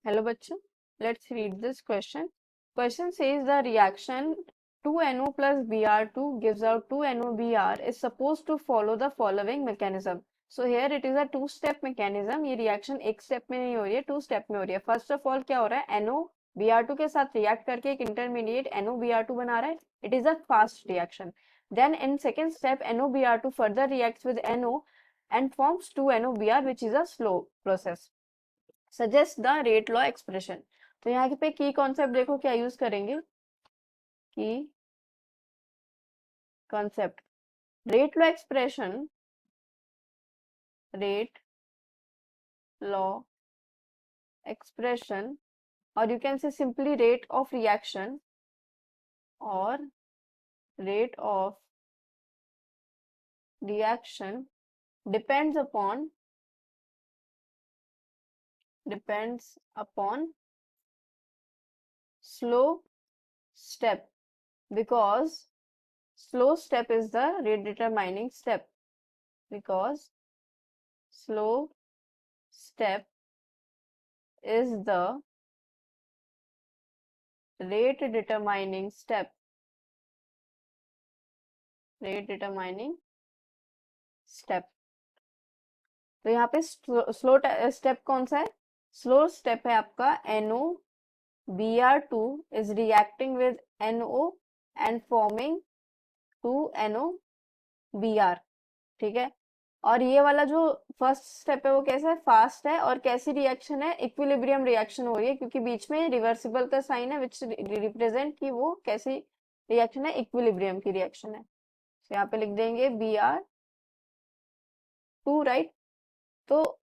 Hello बच्चों, let's read this question. Question says the reaction 2NO plus Br2 gives out 2NOBr is supposed to follow the following mechanism. So here it is a two-step mechanism. ये reaction एक step में नहीं हो रही है, two step में हो रही है. First of all क्या हो रहा है? NO Br2 के साथ react करके एक intermediate NOBr2 बना रहा है. It is a fast reaction. Then in second step NOBr2 further reacts with NO and forms 2NOBr which is a slow process. Suggest the rate law expression. तो यहाँ पे की कॉन्सेप्ट देखो क्या यूज करेंगे. की concept rate law expression, rate law expression, और you can say simply rate of reaction और rate of reaction depends upon slow step because slow step is the rate determining step, because slow step is the rate determining step. rate determining step. तो यहाँ पे slow step कौन सा है? Slow step है आपका NOBr2 is reacting with NO and forming 2NOBr. ठीक है. और ये वाला जो फर्स्ट स्टेप है वो कैसा है? फास्ट है. और कैसी रिएक्शन है? इक्विलिब्रियम रिएक्शन हो रही है क्योंकि बीच में रिवर्सिबल का साइन है विच रिप्रेजेंट कि वो कैसी रिएक्शन है? इक्विलिब्रियम की रिएक्शन है. तो यहाँ पे लिख देंगे Br2, राइट. तो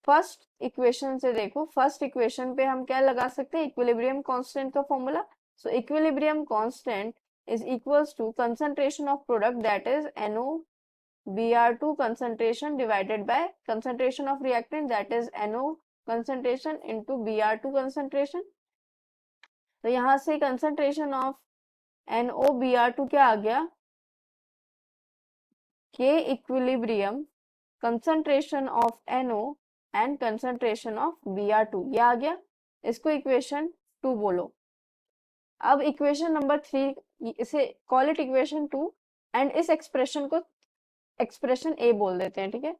फर्स्ट इक्वेशन से देखो, फर्स्ट इक्वेशन पे हम क्या लगा सकते हैं? इक्विलिब्रियम कांस्टेंट का formula. So equilibrium constant is equals to concentration of product that is NOBr2 concentration divided by concentration of reactant that is NO concentration into Br2 concentration. तो यहाँ से concentration of NOBr2 क्या आ गया? K equilibrium concentration of NO and concentration of Br2, ये आ गया. इसको equation 2 बोलो. अब इक्वेशन नंबर 3, इसे कॉल इट इक्वेशन 2 एंड इस एक्सप्रेशन को एक्सप्रेशन ए बोल देते हैं. ठीक है,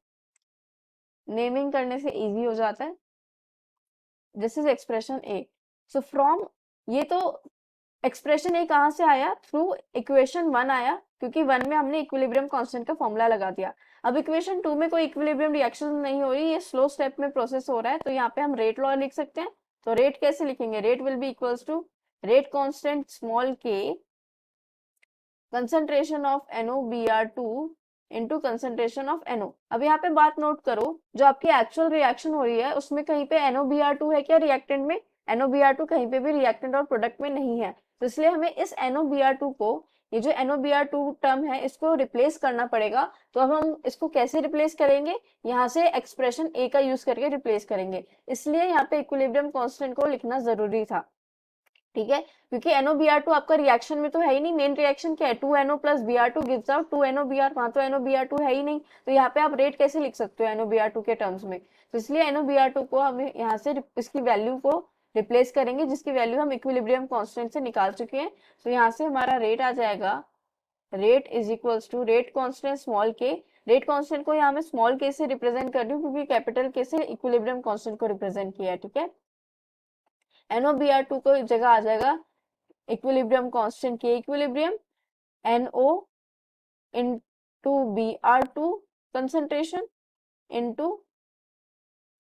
नेमिंग करने से इजी हो जाता है. This is expression a. So from, ये तो एक्सप्रेशन ए कहाँ से आया? थ्रू इक्वेशन 1 आया क्योंकि 1 में हमने इक्विलिब्रियम कांस्टेंट का फॉर्मूला लगा दिया. अब इक्वेशन 2 में कोई इक्विलिब्रियम रिएक्शन नहीं हो रही, ये स्लो स्टेप में प्रोसेस हो रहा है. तो यहाँ पे हम रेट लॉ लिख सकते हैं. तो रेट कैसे लिखेंगे? Rate will be equals to rate constant small के concentration of NOBr2 into concentration of NO. अब यहाँ पे बात नोट करो, जो आपकी एक्चुअल रिएक्शन हो रही है उसमें कहीं पे NOBr2 है क्या रिएक्टेंट में? NOBr2 कहीं पे भी रिएक्टेंट और प्रोडक्ट में नहीं है. तो इसलिए हमें इस NOBr2 को, ये जो NOBr2 टर्म है, इसको रिप्लेस करना पड़ेगा. तो अब हम इसको कैसे रिप्लेस करेंगे? यहाँ से एक्सप्रेशन ए का यूज करके रिप्लेस करेंगे. इसलिए यहाँ पे इक्विलिब्रियम कांस्टेंट को लिखना जरूरी था. ठीक है, क्योंकि NOBr2 आपका रिएक्शन में तो है ही नहीं. मेन रिएक्शन क्या है? 2NO plus Br2 gives out 2NOBr. वहां तो NOBr2 है ही नहीं. तो यहाँ पे आप रेट कैसे लिख सकते हो NOBr2 के टर्म्स में? तो इसलिए NOBr2 को हम यहाँ से इसकी वैल्यू को रिप्लेस करेंगे, जिसकी वैल्यू हम इक्विलिब्रियम कांस्टेंट से निकाल चुके हैं. तो यहाँ से हमारा रेट आ जाएगा, rate is equals to rate constant small K. Rate constant को यहाँ मैं स्मॉल के से रिप्रेजेंट कर रही हूँ क्योंकि कैपिटल के से इक्विलिब्रियम कांस्टेंट को रिप्रेजेंट किया है. ठीक है, NOBr2 को जगह आ जाएगा इक्विलिब्रियम कांस्टेंट के equilibrium NO into Br2 concentration into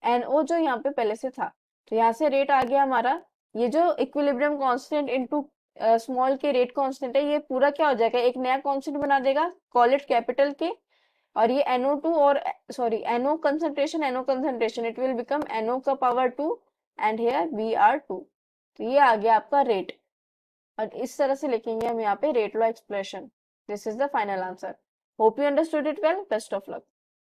NO जो यहाँ पे पहले से था. तो यहाँ से रेट आ गया हमारा. ये जो equilibrium constant into small K rate constant है, ये पूरा क्या हो जाएगा? एक नया कांस्टेंट बना देगा, कॉल इट कैपिटल के. और ये NO2 और sorry NO concentration it will become NO का पावर 2 एंड हियर Br2. तो ये आ गया आपका रेट. और इस तरह से लिखेंगे हम यहाँ पे rate law expression. This is the final answer. Hope you understood it well. Best of luck.